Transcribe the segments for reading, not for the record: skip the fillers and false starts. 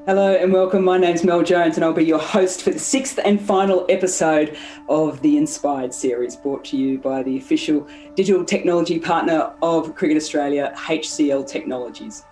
Hello and welcome. My name's Mel Jones and I'll be your host for the sixth and final episode of the Inspired series, brought to you by the official digital technology partner of Cricket Australia, HCL Technologies.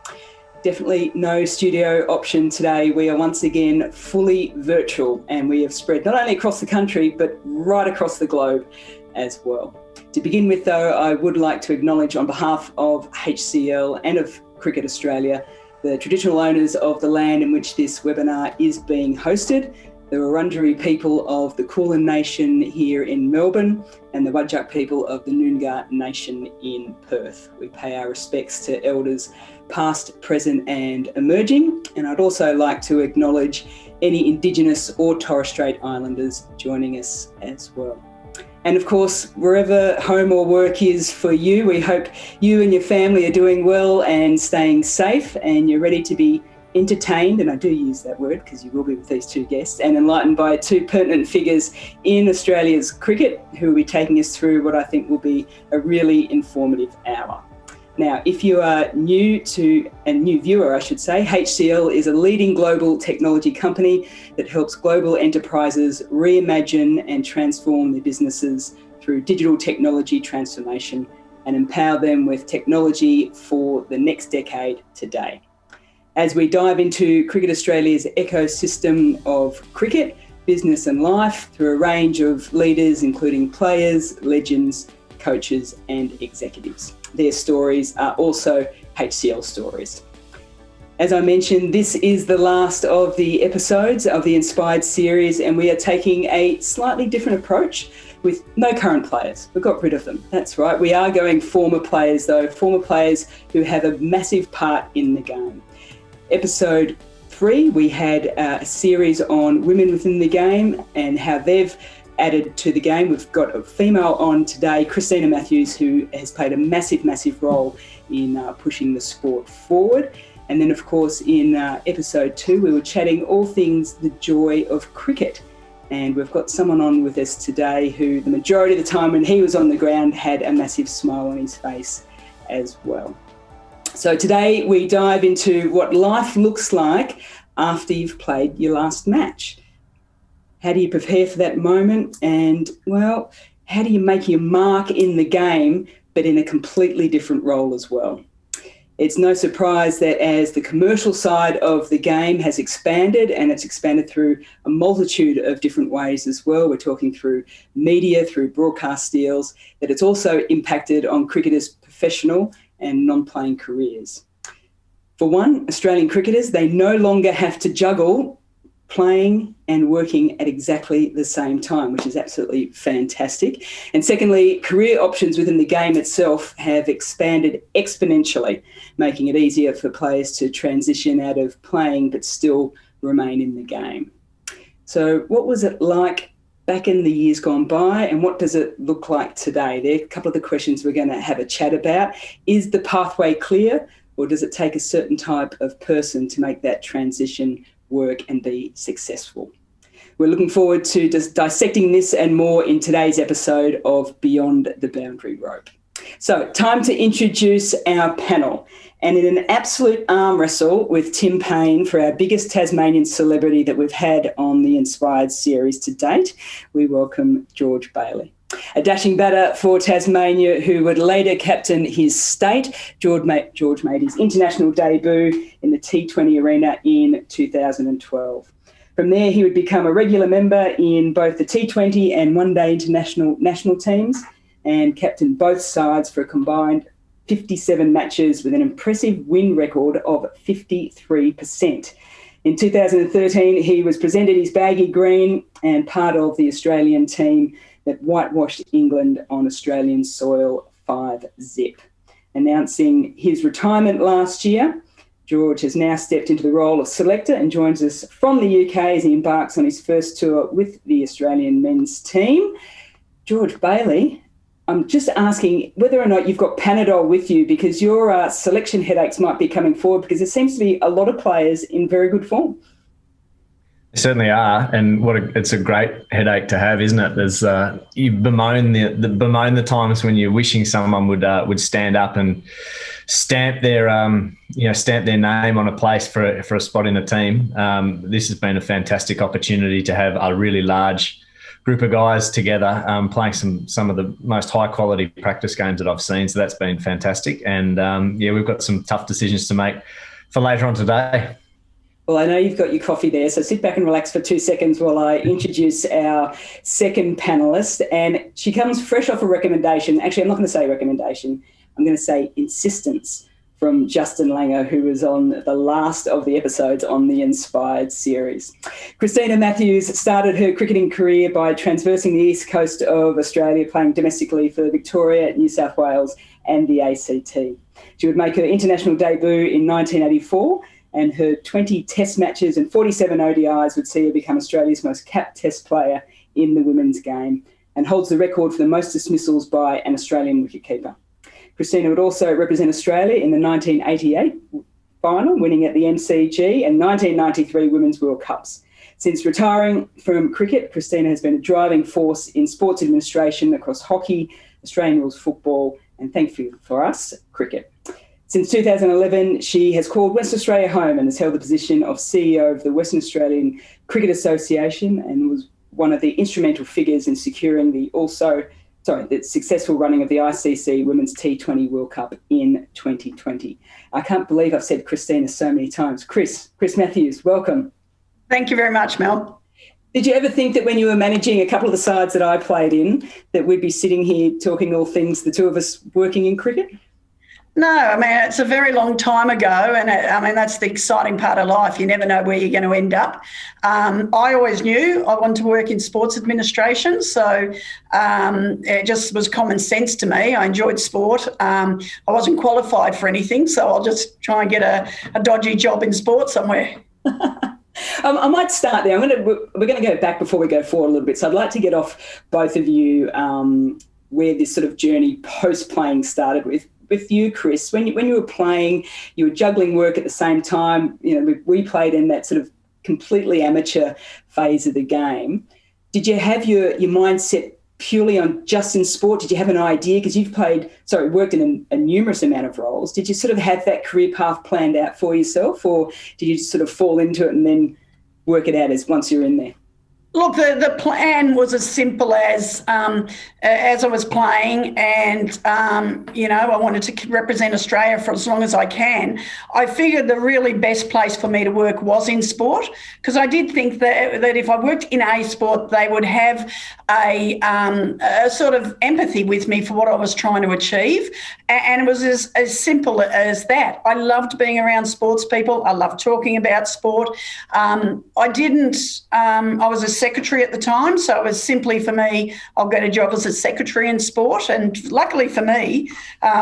Definitely no studio option today. We are once again fully virtual and we have spread not only across the country but right across the globe as well. To begin with though, I would like to acknowledge on behalf of HCL and of Cricket Australia the traditional owners of the land in which this webinar is being hosted, the Wurundjeri people of the Kulin Nation here in Melbourne and the Whadjuk people of the Noongar Nation in Perth. We pay our respects to elders past, present and emerging, and I'd also like to acknowledge any Indigenous or Torres Strait Islanders joining us as well. And of course, wherever home or work is for you, we hope you and your family are doing well and staying safe and you're ready to be entertained, and I do use that word because you will be with these two guests, and enlightened by two pertinent figures in Australia's cricket who will be taking us through what I think will be a really informative hour. Now, if you are new viewer, I should say, HCL is a leading global technology company that helps global enterprises reimagine and transform their businesses through digital technology transformation and empower them with technology for the next decade today. As we dive into Cricket Australia's ecosystem of cricket, business and life through a range of leaders, including players, legends, coaches and executives. Their stories are also HCL stories. As I mentioned, this is the last of the episodes of the Inspired series, and we are taking a slightly different approach with no current players. We've got rid of them. That's right. We are going former players, though, former players who have a massive part in the game. Episode 3, we had a series on women within the game and how they've added to the game. We've got a female on today, Christina Matthews, who has played a massive role in pushing the sport forward. And then, of course, in episode 2, we were chatting all things the joy of cricket. And we've got someone on with us today who the majority of the time when he was on the ground had a massive smile on his face as well. So today we dive into what life looks like after you've played your last match. How do you prepare for that moment? And, well, how do you make your mark in the game, but in a completely different role as well? It's no surprise that as the commercial side of the game has expanded, and it's expanded through a multitude of different ways as well, we're talking through media, through broadcast deals, that it's also impacted on cricketers' professional and non-playing careers. For one, Australian cricketers, they no longer have to juggle playing and working at exactly the same time, which is absolutely fantastic. And secondly, career options within the game itself have expanded exponentially, making it easier for players to transition out of playing but still remain in the game. So what was it like back in the years gone by, and what does it look like today? There are a couple of the questions we're going to have a chat about. Is the pathway clear, or does it take a certain type of person to make that transition work and be successful? We're looking forward to just dissecting this and more in today's episode of Beyond the Boundary Rope. So, time to introduce our panel. And in an absolute arm wrestle with Tim Payne for our biggest Tasmanian celebrity that we've had on the Inspired series to date, we welcome George Bailey. A dashing batter for Tasmania who would later captain his state. George made his international debut in the T20 arena in 2012. From there, he would become a regular member in both the T20 and one-day international national teams and captained both sides for a combined 57 matches with an impressive win record of 53%. In 2013, he was presented his baggy green and part of the Australian team that whitewashed England on Australian soil 5-zip. Announcing his retirement last year, George has now stepped into the role of selector and joins us from the UK as he embarks on his first tour with the Australian men's team. George Bailey, I'm just asking whether or not you've got Panadol with you, because your selection headaches might be coming forward, because there seems to be a lot of players in very good form. Certainly are, and it's a great headache to have, isn't it? There's you bemoan the times when you're wishing someone would stand up and stamp their stamp their name on a place for a spot in a team. This has been a fantastic opportunity to have a really large group of guys together playing some of the most high quality practice games that I've seen. So that's been fantastic, and we've got some tough decisions to make for later on today. Well, I know you've got your coffee there, so sit back and relax for 2 seconds while I introduce our second panellist. And she comes fresh off a recommendation. Actually, I'm not going to say recommendation. I'm going to say insistence from Justin Langer, who was on the last of the episodes on the Inspired series. Christina Matthews started her cricketing career by transversing the east coast of Australia, playing domestically for Victoria, New South Wales and the ACT. She would make her international debut in 1984, and her 20 test matches and 47 ODIs would see her become Australia's most capped test player in the women's game, and holds the record for the most dismissals by an Australian wicketkeeper. Christina would also represent Australia in the 1988 final, winning at the MCG, and 1993 Women's World Cups. Since retiring from cricket, Christina has been a driving force in sports administration across hockey, Australian rules football, and thankfully for us, cricket. Since 2011, she has called Western Australia home and has held the position of CEO of the Western Australian Cricket Association, and was one of the instrumental figures in securing the successful running of the ICC Women's T20 World Cup in 2020. I can't believe I've said Christina so many times. Chris Matthews, welcome. Thank you very much, Mel. Did you ever think that when you were managing a couple of the sides that I played in, that we'd be sitting here talking all things, the two of us working in cricket? No, I mean, it's a very long time ago, and that's the exciting part of life. You never know where you're going to end up. I always knew I wanted to work in sports administration, so it just was common sense to me. I enjoyed sport. I wasn't qualified for anything, so I'll just try and get a dodgy job in sport somewhere. I might start there. We're going to go back before we go forward a little bit. So I'd like to get off both of you where this sort of journey post-playing started with. With you, Chris, when you were playing, you were juggling work at the same time. You know, we played in that sort of completely amateur phase of the game. Did you have your mindset purely on just in sport? Did you have an idea? Because you've worked in a numerous amount of roles. Did you sort of have that career path planned out for yourself, or did you just sort of fall into it and then work it out as once you're in there? Look, the plan was as simple as I was playing, and I wanted to represent Australia for as long as I can. I figured the really best place for me to work was in sport, because I did think that if I worked in a sport, they would have a sort of empathy with me for what I was trying to achieve, and it was as simple as that. I loved being around sports people. I loved talking about sport. I was a secretary at the time, so it was simply for me, I'll get a job as a secretary in sport. And luckily for me,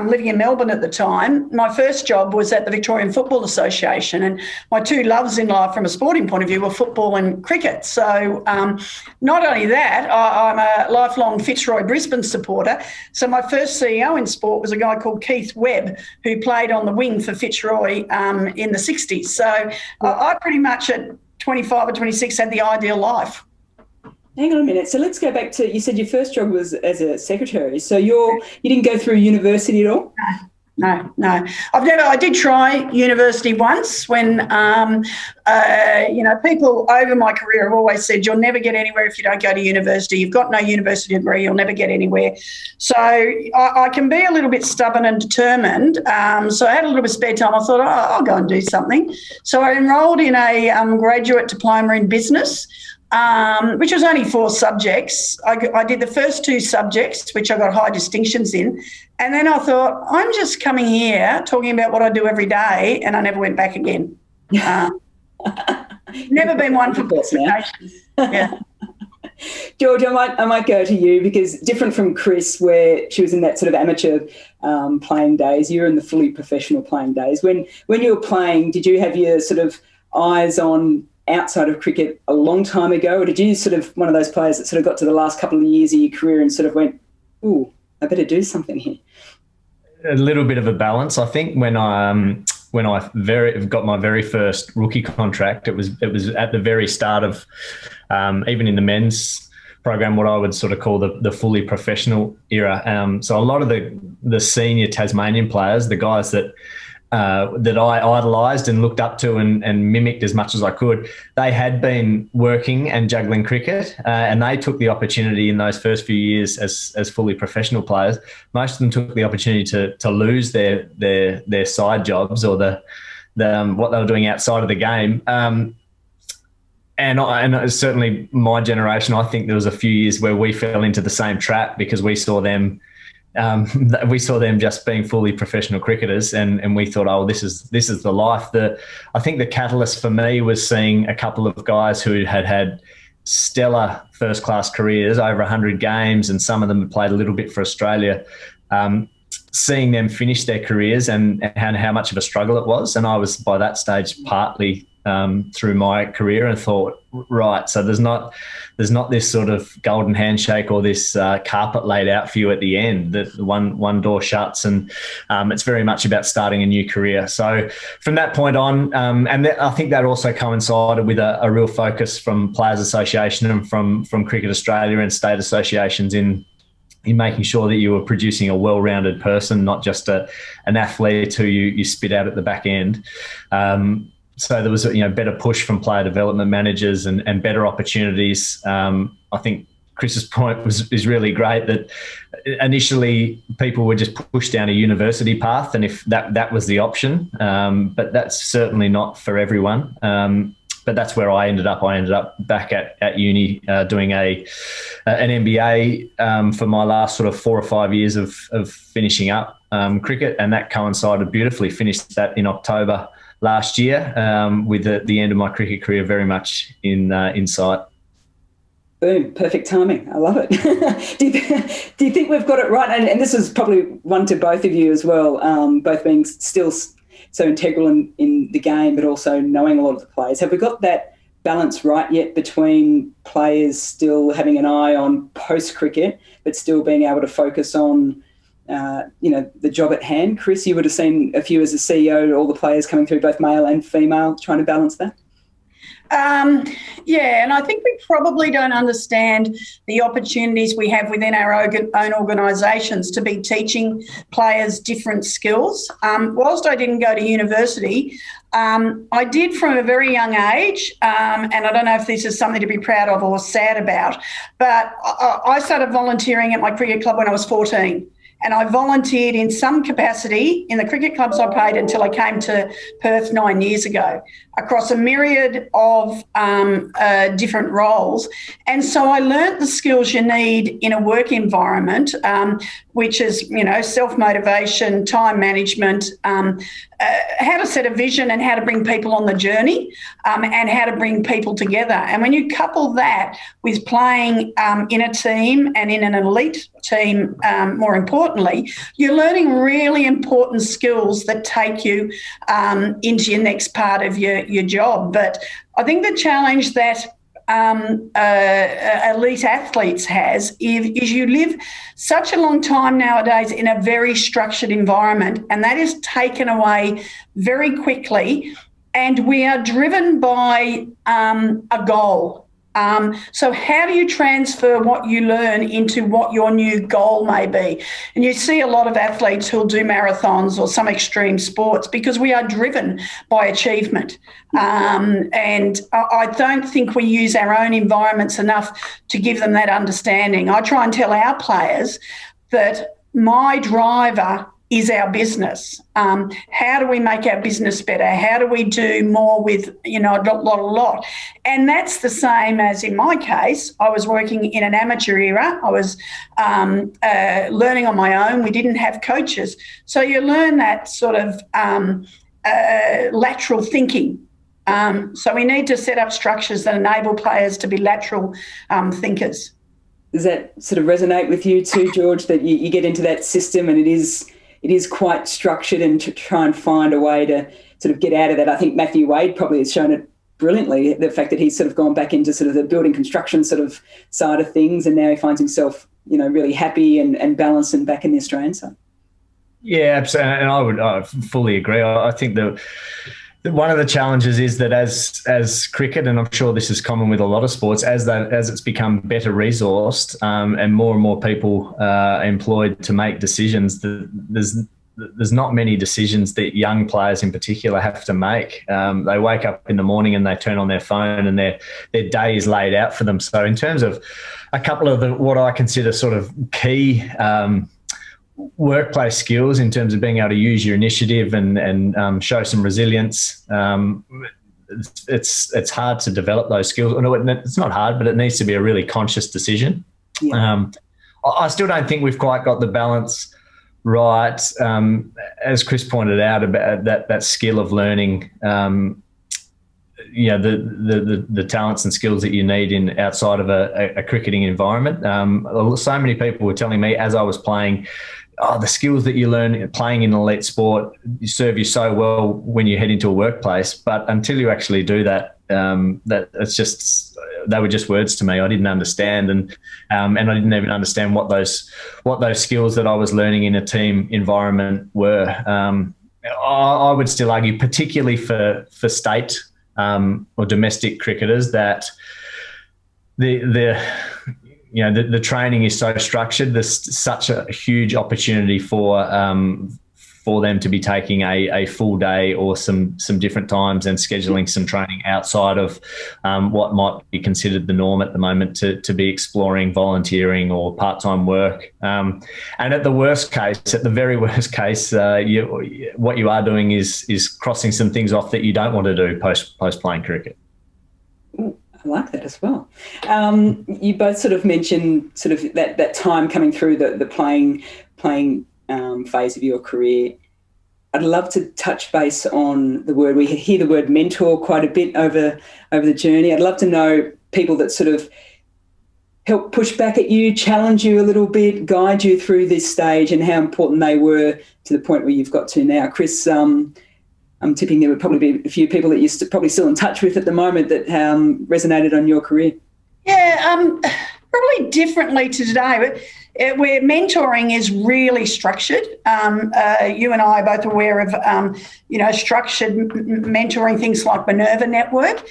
living in Melbourne at the time, my first job was at the Victorian Football Association, and my two loves in life from a sporting point of view were football and cricket. So not only that, I'm a lifelong Fitzroy Brisbane supporter. So my first CEO in sport was a guy called Keith Webb, who played on the wing for Fitzroy in the 60s. So I pretty much at 25 or 26 had the ideal life. Hang on a minute. So let's go back to, you said your first job was as a secretary. So you didn't go through university at all? No. I did try university once when, people over my career have always said, you'll never get anywhere if you don't go to university. You've got no university degree, you'll never get anywhere. So I can be a little bit stubborn and determined. So I had a little bit of spare time. I thought, I'll go and do something. So I enrolled in a graduate diploma in business, which was only 4 subjects. I did the first 2 subjects, which I got high distinctions in. And then I thought, I'm just coming here talking about what I do every day, and I never went back again. Never been one for qualifications. Yeah. George, I might go to you, because different from Chris, where she was in that sort of amateur playing days, you're in the fully professional playing days. When you were playing, did you have your sort of eyes on outside of cricket a long time ago, or did you sort of one of those players that sort of got to the last couple of years of your career and sort of went, ooh, I better do something here? A little bit of a balance, I think. When when I got my very first rookie contract. It was at the very start of even in the men's program, what I would sort of call the fully professional era. So a lot of the senior Tasmanian players, the guys that I idolised and looked up to and mimicked as much as I could, they had been working and juggling cricket, and they took the opportunity in those first few years as fully professional players. Most of them took the opportunity to lose their side jobs or the what they were doing outside of the game. And certainly my generation, I think there was a few years where we fell into the same trap because we saw them just being fully professional cricketers, and we thought, oh, this is the life. I think the catalyst for me was seeing a couple of guys who had stellar first class careers, over 100 games, and some of them had played a little bit for Australia. Seeing them finish their careers and how much of a struggle it was, and I was by that stage partly through my career, and thought, right, so there's not this sort of golden handshake or this carpet laid out for you at the end, that one door shuts, and it's very much about starting a new career. So from that point on, I think that also coincided with a real focus from Players Association and from Cricket Australia and state associations in making sure that you were producing a well-rounded person, not just an athlete who you spit out at the back end. So there was a better push from player development managers and better opportunities. I think Chris's point is really great, that initially people were just pushed down a university path, and if that was the option, but that's certainly not for everyone. But that's where I ended up. I ended up back at uni doing an MBA for my last sort of 4 or 5 years of finishing up cricket, and that coincided beautifully. Finished that in October last year, with the end of my cricket career very much in sight. Boom, perfect timing. I love it. do you think we've got it right? And this is probably one to both of you as well, both being still so integral in the game, but also knowing a lot of the players. Have we got that balance right yet between players still having an eye on post-cricket, but still being able to focus on the job at hand? Chris, you would have seen a few as a CEO, all the players coming through, both male and female, trying to balance that. Yeah, and I think we probably don't understand the opportunities we have within our own organisations to be teaching players different skills. Whilst I didn't go to university, I did from a very young age, and I don't know if this is something to be proud of or sad about, but I started volunteering at my cricket club when I was 14. And I volunteered in some capacity in the cricket clubs I played until I came to Perth 9 years ago, across a myriad of different roles. And so I learnt the skills you need in a work environment, which is, self-motivation, time management, how to set a vision and how to bring people on the journey, and how to bring people together. And when you couple that with playing in a team and in an elite team, more importantly, you're learning really important skills that take you into your next part of your job. But I think the challenge that elite athletes has is you live such a long time nowadays in a very structured environment, and that is taken away very quickly, and we are driven by a goal. So how do you transfer what you learn into what your new goal may be? And you see a lot of athletes who'll do marathons or some extreme sports because we are driven by achievement. And I don't think we use our own environments enough to give them that understanding. I try and tell our players that my driver is our business. How do we make our business better? How do we do more with, a lot? And that's the same as in my case. I was working in an amateur era. I was learning on my own. We didn't have coaches. So you learn that sort of lateral thinking. So we need to set up structures that enable players to be lateral thinkers. Does that sort of resonate with you too, George, that you get into that system and it is quite structured, and to try and find a way to sort of get out of that? I think Matthew Wade probably has shown it brilliantly, the fact that he's sort of gone back into sort of the building construction sort of side of things, and now he finds himself, really happy and balanced and back in the Australian side. Yeah, absolutely, and I fully agree. I think that one of the challenges is that as cricket, and I'm sure this is common with a lot of sports, as it's become better resourced, and more people employed to make decisions, there's not many decisions that young players in particular have to make. They wake up in the morning and they turn on their phone, and their day is laid out for them. So in terms of a couple of what I consider sort of key workplace skills in terms of being able to use your initiative and show some resilience. It's hard to develop those skills. No, it's not hard, but it needs to be a really conscious decision. Yeah. I still don't think we've quite got the balance right. As Chris pointed out about that skill of learning, the talents and skills that you need in outside of a cricketing environment. So many people were telling me as I was playing, the skills that you learn playing in elite sport serve you so well when you head into a workplace. But until you actually do that, they were just words to me. I didn't understand, and I didn't even understand what those skills that I was learning in a team environment were. I would still argue, particularly for state or domestic cricketers, that the training is so structured. There's such a huge opportunity for them to be taking a full day or some different times and scheduling some training outside of what might be considered the norm at the moment to be exploring volunteering or part-time work. And at the very worst case, what you are doing is crossing some things off that you don't want to do post playing cricket. I like that as well. You both sort of mentioned sort of that time coming through the playing phase of your career. I'd love to touch base on the word. We hear the word mentor quite a bit over the journey. I'd love to know people that sort of help push back at you, challenge you a little bit, guide you through this stage, and how important they were to the point where you've got to now. Chris, I'm tipping there would probably be a few people that you're probably still in touch with at the moment that resonated on your career. Yeah, probably differently to today, but where mentoring is really structured. You and I are both aware of, structured mentoring, things like Minerva Network.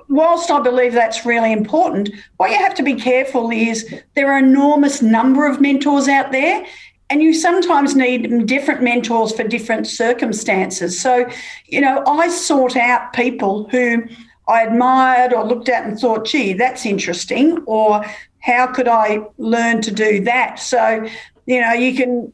Whilst I believe that's really important, what you have to be careful is there are an enormous number of mentors out there, and you sometimes need different mentors for different circumstances. So, I sought out people who I admired or looked at and thought, gee, that's interesting, or how could I learn to do that? So, you can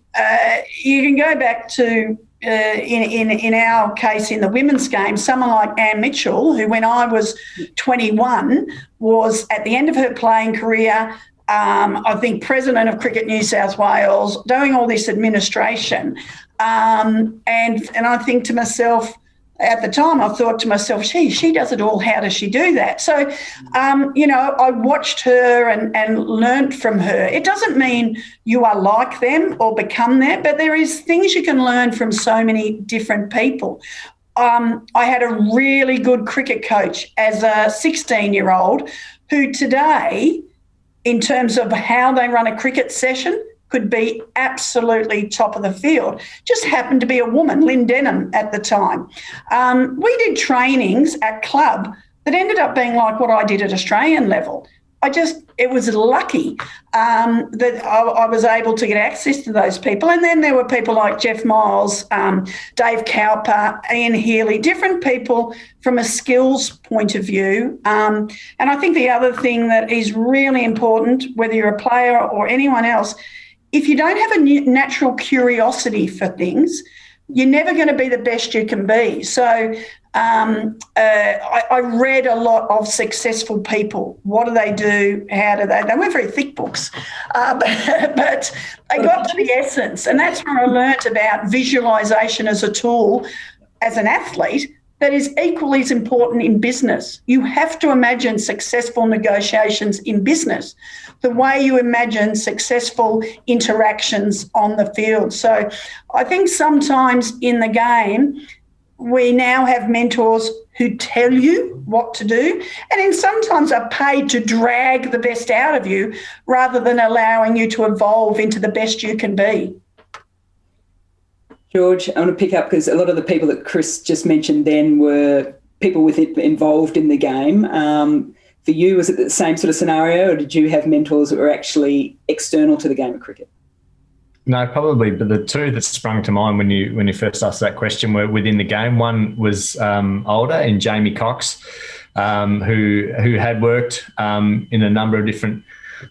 go back to, in our case, in the women's game, someone like Anne Mitchell, who when I was 21 was at the end of her playing career, I think president of Cricket New South Wales, doing all this administration. And I think to myself, at the time, I thought to myself, she does it all. How does she do that? So, I watched her and learnt from her. It doesn't mean you are like them or become them, but there is things you can learn from so many different people. I had a really good cricket coach as a 16-year-old who today, in terms of how they run a cricket session, could be absolutely top of the field. Just happened to be a woman, Lynn Denham, at the time. We did trainings at club that ended up being like what I did at Australian level. It was lucky that I was able to get access to those people. And then there were people like Jeff Miles, Dave Cowper, Ian Healy, different people from a skills point of view. And I think the other thing that is really important, whether you're a player or anyone else, if you don't have a natural curiosity for things, you're never going to be the best you can be. So I read a lot of successful people. What do they do? How do they? They weren't very thick books, but they got to the essence. And that's where I learnt about visualisation as a tool as an athlete that is equally as important in business. You have to imagine successful negotiations in business the way you imagine successful interactions on the field. So I think sometimes in the game, we now have mentors who tell you what to do and then sometimes are paid to drag the best out of you rather than allowing you to evolve into the best you can be. George, I want to pick up because a lot of the people that Chris just mentioned then were people involved in the game. For you, was it the same sort of scenario, or did you have mentors that were actually external to the game of cricket? No, probably, but the two that sprung to mind when you first asked that question were within the game. One was older, in Jamie Cox, who had worked in a number of different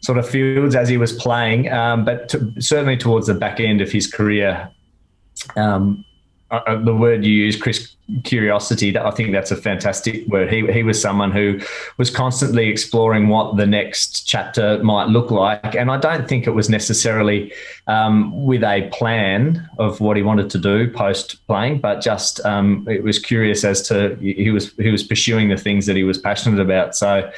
sort of fields as he was playing, but certainly towards the back end of his career. The word you use, Chris, curiosity, I think that's a fantastic word. He was someone who was constantly exploring what the next chapter might look like. And I don't think it was necessarily with a plan of what he wanted to do post-playing, but just it was curious as to he was pursuing the things that he was passionate about. So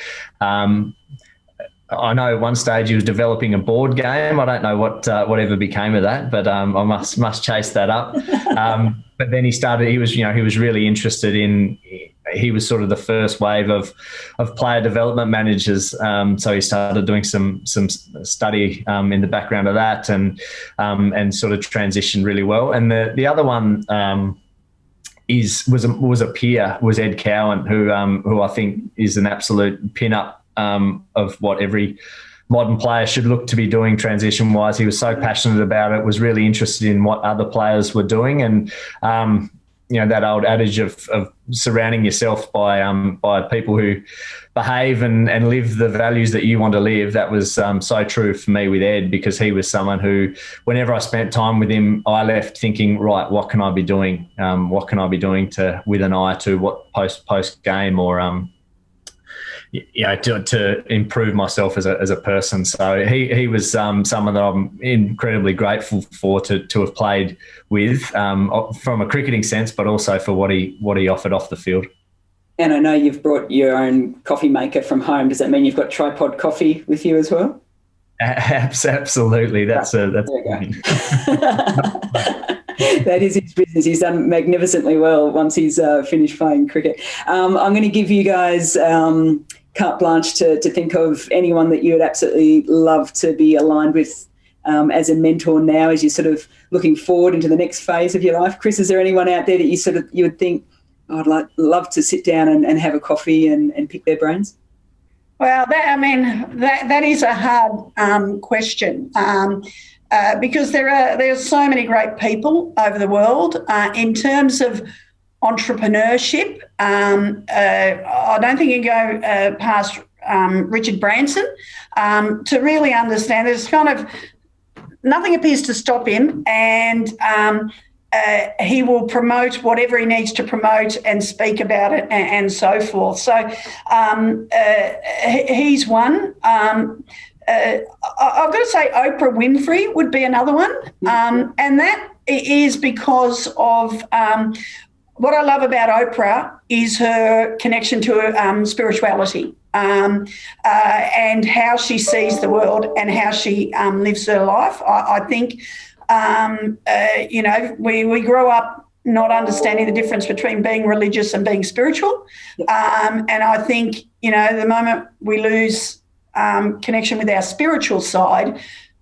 I know at one stage he was developing a board game. I don't know whatever became of that, but I must chase that up. But then he started. He was really interested in. He was sort of the first wave of player development managers. So he started doing some study in the background of that, and sort of transitioned really well. And the other one was a peer, was Ed Cowan, who I think is an absolute pin-up of what every modern player should look to be doing transition-wise. He was so passionate about it, was really interested in what other players were doing, and that old adage of surrounding yourself by people who behave and live the values that you want to live. That was so true for me with Ed, because he was someone who, whenever I spent time with him, I left thinking, right, what can I be doing? What can I be doing with an eye to what post game or to improve myself as a person. So he was someone that I'm incredibly grateful for to have played with, from a cricketing sense, but also for what he offered off the field. And I know you've brought your own coffee maker from home. Does that mean you've got tripod coffee with you as well? Absolutely. That's there you go. That is his business. He's done magnificently well once he's finished playing cricket. I'm going to give you guys carte blanche to think of anyone that you would absolutely love to be aligned with as a mentor now, as you're sort of looking forward into the next phase of your life. Chris, is there anyone out there that you would think, oh, I'd love to sit down and have a coffee and pick their brains? Well, that is a hard question because there are so many great people over the world. In terms of entrepreneurship, I don't think you can go past Richard Branson to really understand. There's kind of nothing appears to stop him, and he will promote whatever he needs to promote and speak about it and so forth. So he's one. I've got to say Oprah Winfrey would be another one, and that is because of what I love about Oprah is her connection to spirituality and how she sees the world and how she lives her life. I think, we grow up not understanding the difference between being religious and being spiritual. And I think, the moment we lose connection with our spiritual side,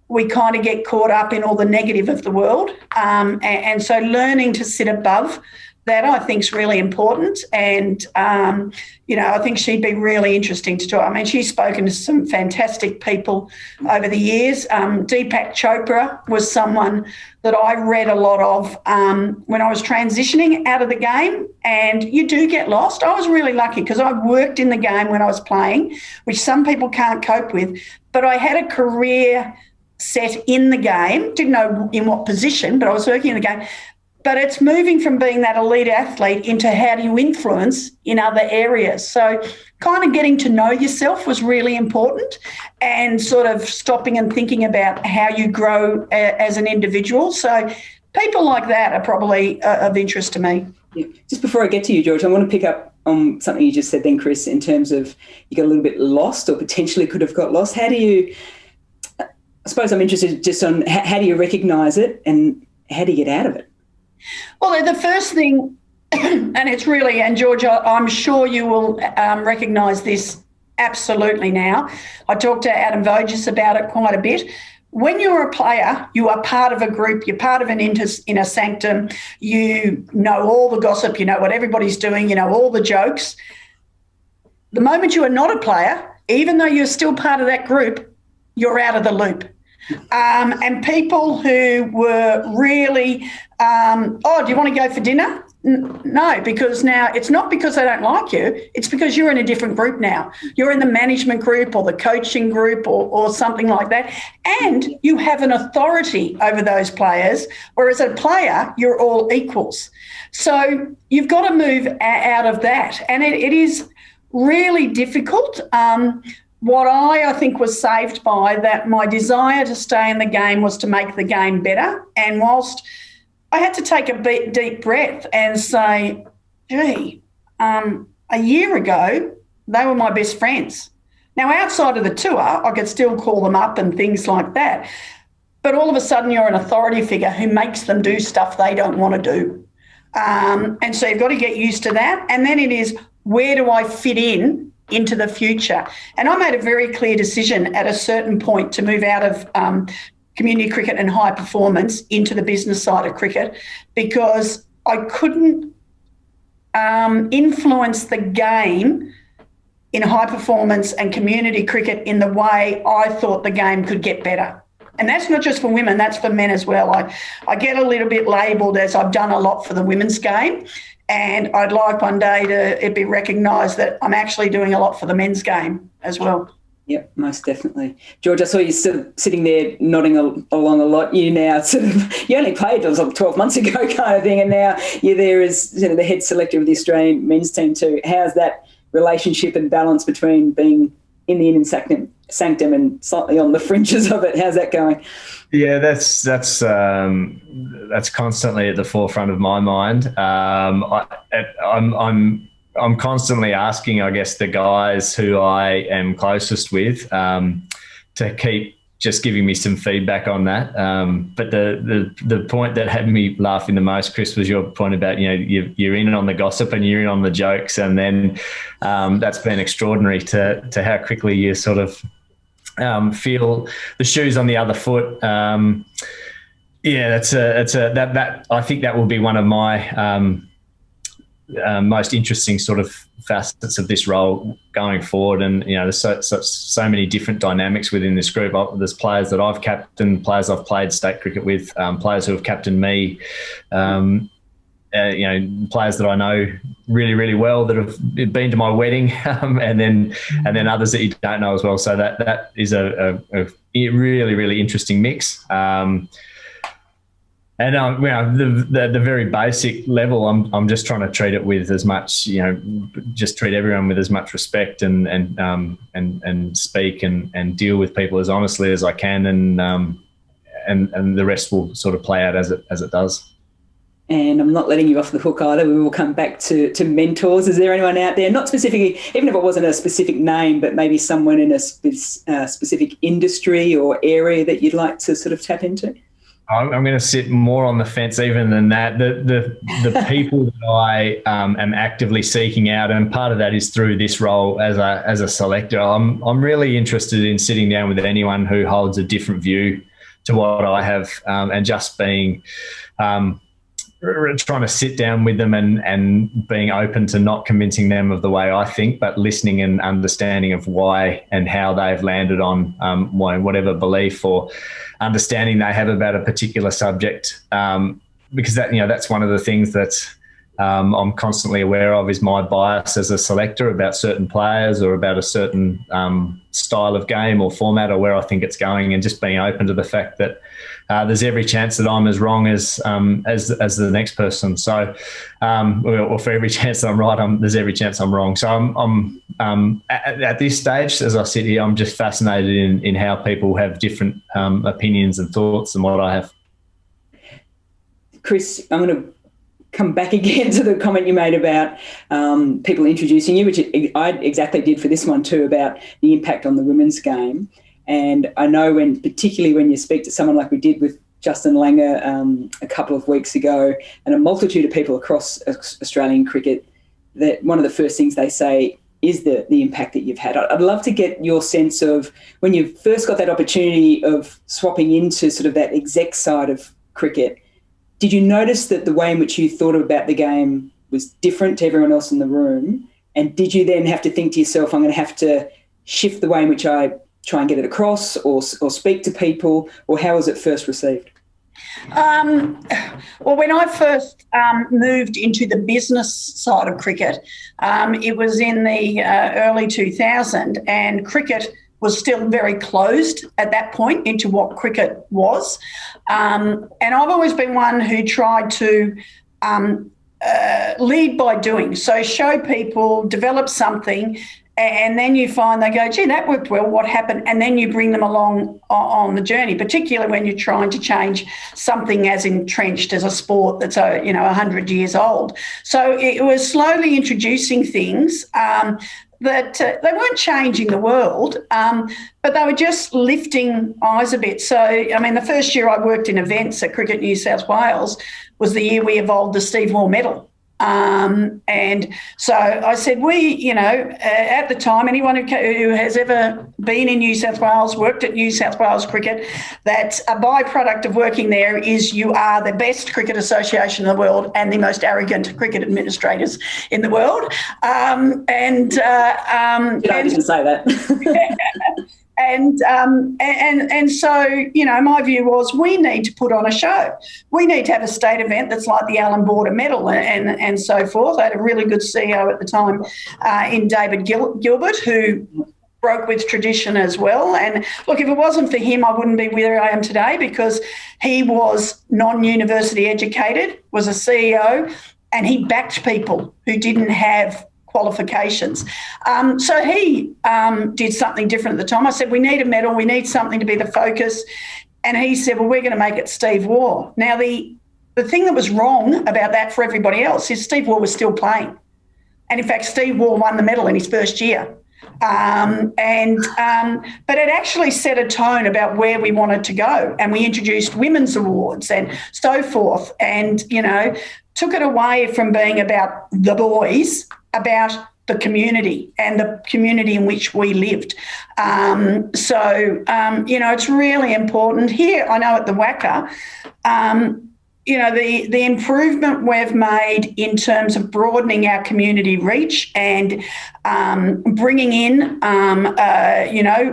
we kind of get caught up in all the negative of the world. And so learning to sit above that, I think, is really important. And, I think she'd be really interesting to talk. I mean, she's spoken to some fantastic people over the years. Deepak Chopra was someone that I read a lot of when I was transitioning out of the game, and you do get lost. I was really lucky because I worked in the game when I was playing, which some people can't cope with, but I had a career set in the game, didn't know in what position, but I was working in the game. But it's moving from being that elite athlete into how do you influence in other areas. So kind of getting to know yourself was really important, and sort of stopping and thinking about how you grow as an individual. So people like that are probably of interest to me. Yeah. Just before I get to you, George, I want to pick up on something you just said then, Chris, in terms of you got a little bit lost or potentially could have got lost. How do you, I suppose I'm interested just on how do you recognise it and how do you get out of it? Well, the first thing, and it's really, and George, I'm sure you will recognise this absolutely now. I talked to Adam Voges about it quite a bit. when you're a player, you are part of a group, you're part of an inner sanctum, you know all the gossip, you know what everybody's doing, you know all the jokes. The moment you are not a player, even though you're still part of that group, you're out of the loop. And people who were really, oh, do you want to go for dinner? No, because now it's not because they don't like you, it's because you're in a different group now. You're in the management group or the coaching group or something like that, and you have an authority over those players, whereas a player, you're all equals. So you've got to move out of that, and it is really difficult. What I think was saved by that, my desire to stay in the game was to make the game better. And whilst I had to take a deep breath and say, gee, a year ago, they were my best friends. Now, outside of the tour, I could still call them up and things like that. But all of a sudden, you're an authority figure who makes them do stuff they don't want to do. And so you've got to get used to that. And then it is, where do I fit into the future? And I made a very clear decision at a certain point to move out of community cricket and high performance into the business side of cricket, because I couldn't influence the game in high performance and community cricket in the way I thought the game could get better. And that's not just for women, that's for men as well. I get a little bit labelled as I've done a lot for the women's game, and I'd like one day to it be recognised that I'm actually doing a lot for the men's game as well. Yep, most definitely. George, I saw you sort of sitting there nodding along a lot. You now you only played, it was like 12 months ago kind of thing, and now you're there as the head selector of the Australian men's team too. How's that relationship and balance between being in the inner sanctum and slightly on the fringes of it? How's that going? Yeah, that's constantly at the forefront of my mind. I'm constantly asking, I guess, the guys who I am closest with to keep just giving me some feedback on that. But the point that had me laughing the most, Chris, was your point about, you're in on the gossip and you're in on the jokes, and then that's been extraordinary to how quickly you sort of feel the shoes on the other foot. Yeah, that I think that will be one of my most interesting sort of facets of this role going forward. And there's so many different dynamics within this group. There's players that I've captained, players I've played state cricket with, players who have captained me, players that I know really, really well that have been to my wedding, and then others that you don't know as well. So that is a really, really interesting mix. And the very basic level, I'm just trying to treat it with as much, just treat everyone with as much respect and speak and deal with people as honestly as I can, and the rest will sort of play out as it does. And I'm not letting you off the hook either. We will come back to mentors. Is there anyone out there, not specifically, even if it wasn't a specific name, but maybe someone in a specific industry or area that you'd like to sort of tap into? I'm going to sit more on the fence even than that. The people that I am actively seeking out, and part of that is through this role as a selector. I'm really interested in sitting down with anyone who holds a different view to what I have, and just being trying to sit down with them and being open to not convincing them of the way I think, but listening and understanding of why and how they've landed on whatever belief or understanding they have about a particular subject, because that's one of the things that I'm constantly aware of is my bias as a selector about certain players or about a certain style of game or format or where I think it's going, and just being open to the fact that there's every chance that I'm as wrong as the next person. So, or for every chance that I'm right, there's every chance I'm wrong. So I'm at this stage, as I sit here, I'm just fascinated in how people have different opinions and thoughts than what I have. Chris, I'm going to come back again to the comment you made about people introducing you, which I exactly did for this one too, about the impact on the women's game. And I know particularly when you speak to someone like we did with Justin Langer a couple of weeks ago, and a multitude of people across Australian cricket, that one of the first things they say is the impact that you've had? I'd love to get your sense of when you first got that opportunity of swapping into sort of that exec side of cricket, did you notice that the way in which you thought about the game was different to everyone else in the room? And did you then have to think to yourself, I'm going to have to shift the way in which I try and get it across or speak to people, or how was it first received? Well, when I first moved into the business side of cricket, it was in the early 2000s, and cricket was still very closed at that point into what cricket was. And I've always been one who tried to lead by doing, so show people, develop something, and then you find they go, gee, that worked well, what happened? And then you bring them along on the journey, particularly when you're trying to change something as entrenched as a sport that's 100 years old. So it was slowly introducing things that they weren't changing the world, but they were just lifting eyes a bit. So, I mean, the first year I worked in events at Cricket New South Wales was the year we evolved the Steve Waugh medal. And so I said, at the time, anyone who has ever been in New South Wales, worked at New South Wales Cricket, that a byproduct of working there is you are the best cricket association in the world and the most arrogant cricket administrators in the world. I didn't say that. And so, my view was we need to put on a show. We need to have a state event that's like the Alan Border Medal and so forth. I had a really good CEO at the time in David Gilbert, who broke with tradition as well. And look, if it wasn't for him, I wouldn't be where I am today, because he was non-university educated, was a CEO, and he backed people who didn't have qualifications. So he did something different at the time. I said, we need a medal, we need something to be the focus. And he said, well, we're going to make it Steve Waugh. Now, the thing that was wrong about that for everybody else is Steve Waugh was still playing. And in fact, Steve Waugh won the medal in his first year. But it actually set a tone about where we wanted to go. And we introduced women's awards and so forth, and, took it away from being about the boys, about the community and the community in which we lived. It's really important. Here, I know at the WACA, the improvement we've made in terms of broadening our community reach and bringing in,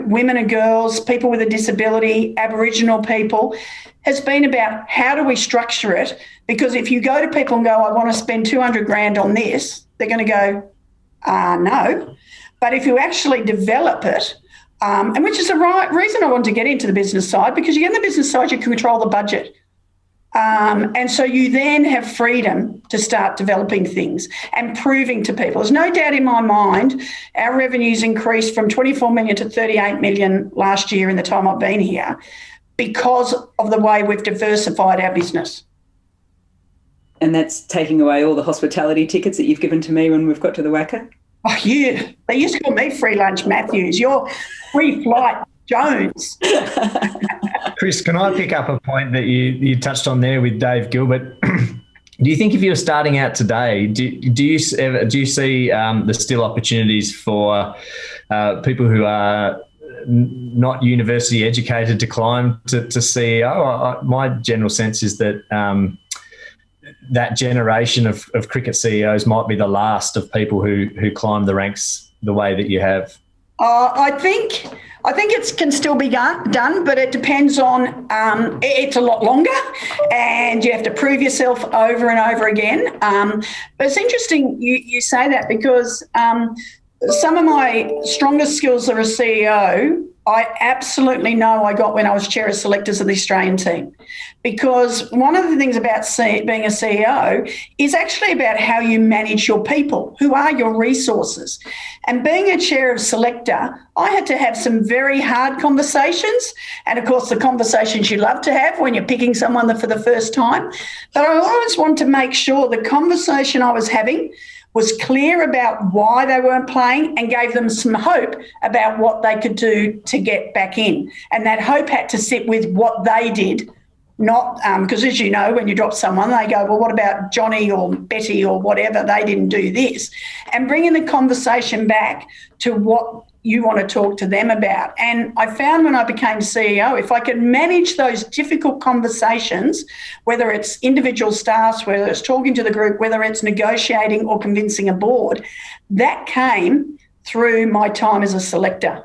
women and girls, people with a disability, Aboriginal people, has been about how do we structure it? Because if you go to people and go, I want to spend 200 grand on this, they're going to go, no. But if you actually develop it, and which is the right reason I want to get into the business side, because you get in the business side, you can control the budget. And so you then have freedom to start developing things and proving to people. There's no doubt in my mind our revenues increased from 24 million to 38 million last year in the time I've been here because of the way we've diversified our business. And that's taking away all the hospitality tickets that you've given to me when we've got to the WACA? Oh, yeah. They used to call me free lunch Matthews. You're free flight Jones. Chris, can I pick up a point that you touched on there with Dave Gilbert? Do you think if you're starting out today, do you see there's still opportunities for people who are not university educated to climb to CEO? My general sense is that that generation of cricket CEOs might be the last of people who climb the ranks the way that you have. I think it can still be done, but it depends on, it's a lot longer and you have to prove yourself over and over again. But it's interesting you say that, because some of my strongest skills as a CEO, I absolutely know I got when I was chair of selectors of the Australian team, because one of the things about being a CEO is actually about how you manage your people, who are your resources. And being a chair of selector, I had to have some very hard conversations, and of course the conversations you love to have when you're picking someone for the first time. But I always want to make sure the conversation I was having was clear about why they weren't playing and gave them some hope about what they could do to get back in. And that hope had to sit with what they did not because, as you know, when you drop someone, they go, well, what about Johnny or Betty or whatever? They didn't do this. And bringing the conversation back to what you want to talk to them about. And I found when I became CEO, if I could manage those difficult conversations, whether it's individual staffs, whether it's talking to the group, whether it's negotiating or convincing a board, that came through my time as a selector.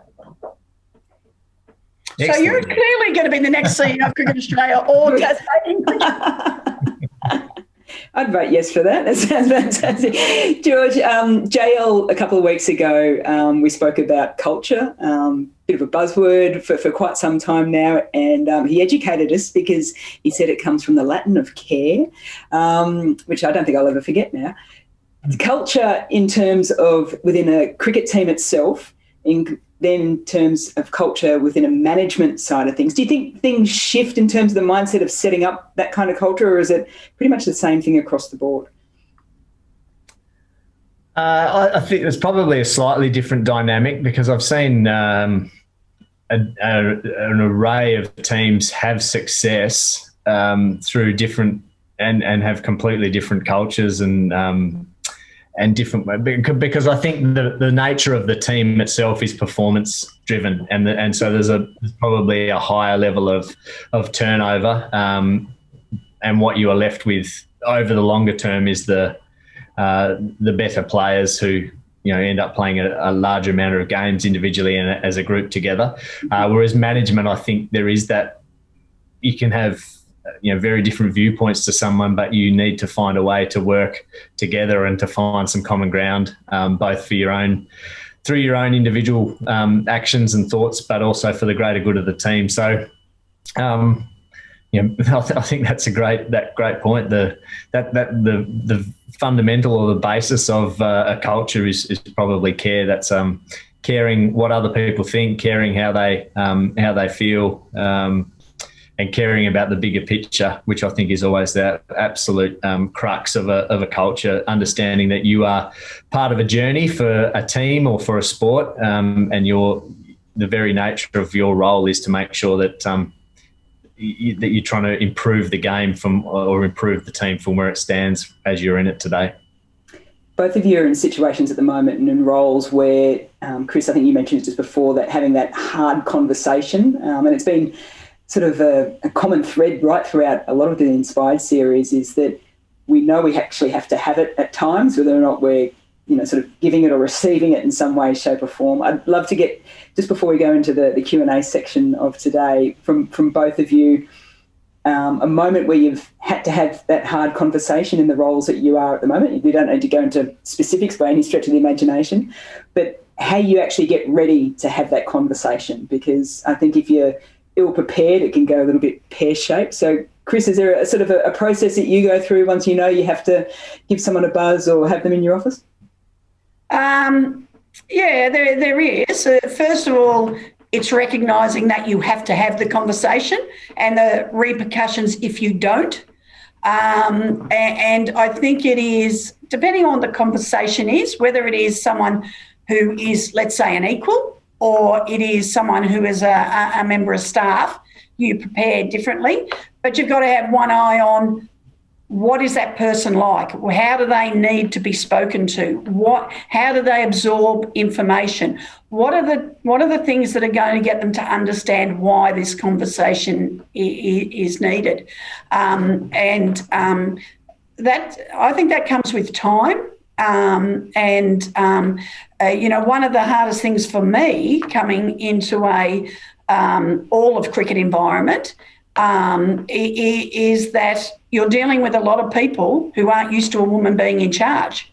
Excellent. So you're clearly going to be the next CEO of Cricket Australia or Tasmanian Cricket. I'd vote yes for that. That sounds fantastic. George, JL, a couple of weeks ago, we spoke about culture, bit of a buzzword for quite some time now, and he educated us because he said it comes from the Latin of care, which I don't think I'll ever forget now. Culture in terms of within a cricket team itself, then in terms of culture within a management side of things, do you think things shift in terms of the mindset of setting up that kind of culture, or is it pretty much the same thing across the board? I think there's probably a slightly different dynamic because I've seen an array of teams have success through different and have completely different cultures and different, because I think the nature of the team itself is performance driven, and so there's probably a higher level of turnover, and what you are left with over the longer term is the better players who end up playing a large amount of games individually and as a group together. Whereas management, I think there is that you can have very different viewpoints to someone, but you need to find a way to work together and to find some common ground, both for through your own individual actions and thoughts, but also for the greater good of the team. So, I think that's a great point. The fundamental or the basis of a culture is probably care. That's caring what other people think, caring how they feel. And caring about the bigger picture, which I think is always the absolute crux of a culture, understanding that you are part of a journey for a team or for a sport, and the very nature of your role is to make sure that that you're trying to improve the game or improve the team from where it stands as you're in it today. Both of you are in situations at the moment and in roles where, Chris, I think you mentioned just before, that having that hard conversation, and it's been sort of a common thread right throughout a lot of the Inspired series, is that we know we actually have to have it at times, whether or not we're sort of giving it or receiving it in some way, shape or form. I'd love to get, just before we go into the Q&A section of today, from both of you, a moment where you've had to have that hard conversation in the roles that you are at the moment. You don't need to go into specifics by any stretch of the imagination, but how you actually get ready to have that conversation, because I think if you're ill-prepared, it can go a little bit pear-shaped. So, Chris, is there a sort of a process that you go through once you know you have to give someone a buzz or have them in your office? Yeah, there is. First of all, it's recognising that you have to have the conversation and the repercussions if you don't. And I think it is, depending on the conversation is, whether it is someone who is, let's say, an equal, or it is someone who is a member of staff, you prepare differently. But you've got to have one eye on what is that person like? How do they need to be spoken to? How do they absorb information? What are the things that are going to get them to understand why this conversation is needed? That I think that comes with time. One of the hardest things for me coming into a all of cricket environment is that you're dealing with a lot of people who aren't used to a woman being in charge.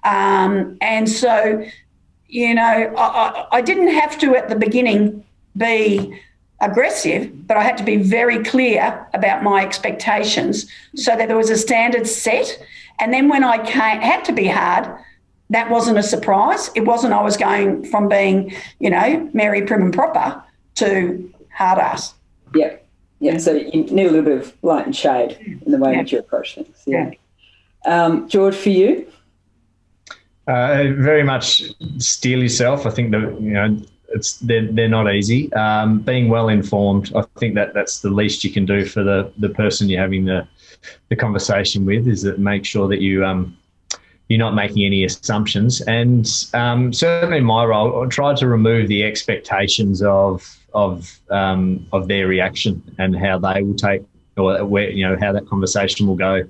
And so, I didn't have to at the beginning be aggressive, but I had to be very clear about my expectations so that there was a standard set. And then when I had to be hard, that wasn't a surprise. It wasn't I was going from being, merry, prim and proper to hard ass. Yeah. Yeah, so you need a little bit of light and shade in the way that you approach things. Yeah. George, for you? Very much steel yourself. I think they're not easy. Being well informed, I think that's the least you can do for the person you're having the conversation with, is that make sure that you're not making any assumptions. And certainly in my role, I try to remove the expectations of their reaction and how they will take, or how that conversation will go.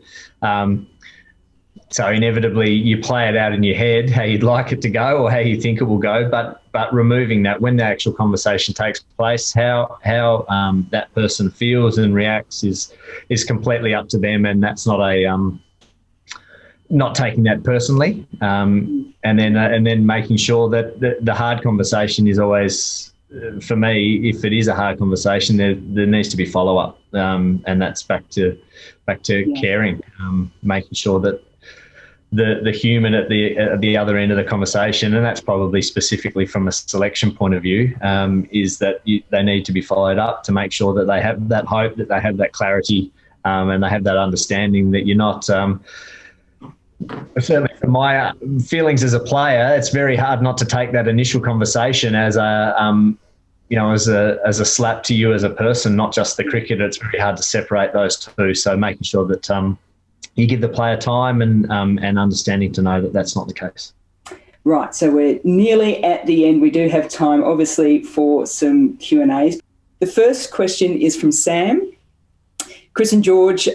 So inevitably you play it out in your head how you'd like it to go or how you think it will go, but removing that when the actual conversation takes place, how that person feels and reacts is completely up to them, and that's not not taking that personally, and then making sure that the hard conversation is always, for me, if it is a hard conversation, there needs to be follow up, and that's back to caring, making sure that the human at the other end of the conversation, and that's probably specifically from a selection point of view, is that they need to be followed up to make sure that they have that hope, that they have that clarity, and they have that understanding that you're not. Certainly, from my feelings as a player, it's very hard not to take that initial conversation as a as a slap to you as a person, not just the cricketer. It's very hard to separate those two. So making sure that you give the player time and understanding to know that that's not the case. Right, so we're nearly at the end. We do have time, obviously, for some Q&As. The first question is from Sam. Chris and George,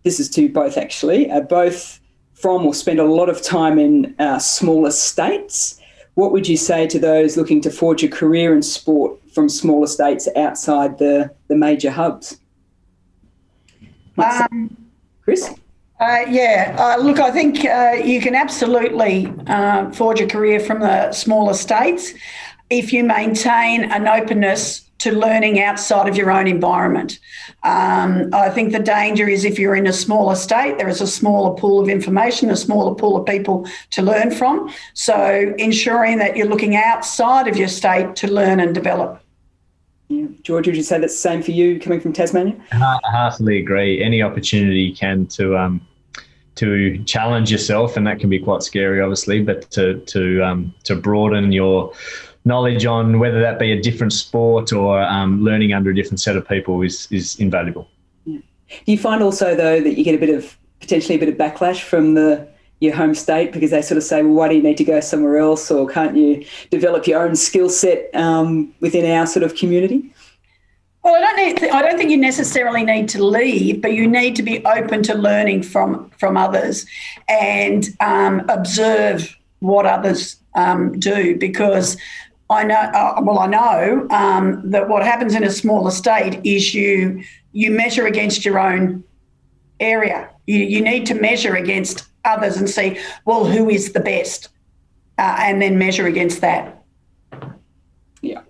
this is to both actually, both from or spend a lot of time in smaller states. What would you say to those looking to forge a career in sport from smaller states outside the major hubs? Chris? Look, I think you can absolutely forge a career from the smaller states if you maintain an openness to learning outside of your own environment. I think the danger is if you're in a smaller state, there is a smaller pool of information, a smaller pool of people to learn from. So ensuring that you're looking outside of your state to learn and develop. Yeah. George, would you say that's the same for you coming from Tasmania? I heartily agree. Any opportunity you can to challenge yourself, and that can be quite scary, obviously, but to broaden your knowledge on whether that be a different sport or learning under a different set of people is invaluable. Yeah. Do you find also, though, that you get potentially a bit of backlash from your home state because they sort of say, well, why do you need to go somewhere else, or can't you develop your own skill set within our sort of community? Well, I don't think you necessarily need to leave, but you need to be open to learning from others and observe what others do, because I know that what happens in a smaller state is you measure against your own area. You need to measure against others and see, well, who is the best, and then measure against that. Yeah.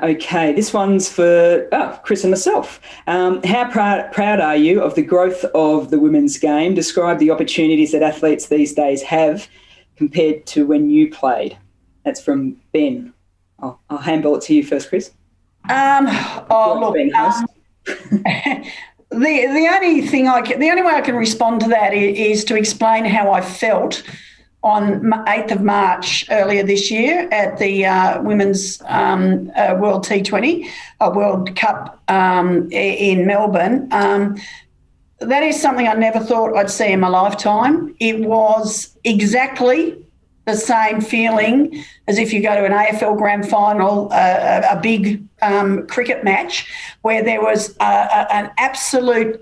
Okay, this one's for Chris and myself. How proud are you of the growth of the women's game? Describe the opportunities that athletes these days have compared to when you played. That's from Ben. I'll handball it to you first, Chris. Look, the only way I can respond to that is to explain how I felt on 8th of March earlier this year at the Women's World T20 World Cup in Melbourne. That is something I never thought I'd see in my lifetime. It was exactly the same feeling as if you go to an AFL grand final, a big cricket match, where there was an absolute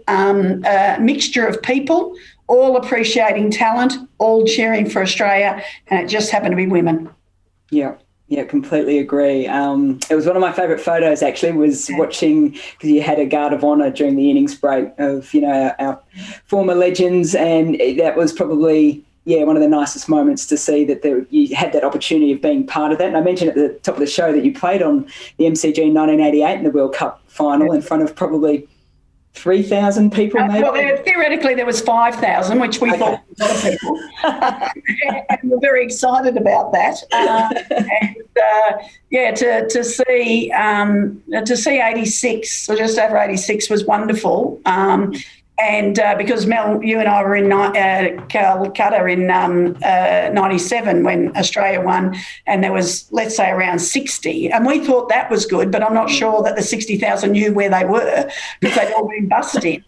mixture of people, all appreciating talent, all cheering for Australia, and it just happened to be women. Yeah, completely agree. It was one of my favourite photos, actually, was watching, because you had a guard of honour during the innings break of, our former legends, and that was probably one of the nicest moments to see that you had that opportunity of being part of that. And I mentioned at the top of the show that you played on the MCG in 1988 in the World Cup final in front of probably 3,000 people, maybe? Well, theoretically there was 5,000, which we thought was a lot of people. And we're very excited about that. To see 86, or just over 86, was wonderful. And because Mel, you and I were in Calcutta in 97 when Australia won, and there was, let's say, around 60. And we thought that was good, but I'm not sure that the 60,000 knew where they were because they'd all been bussed in.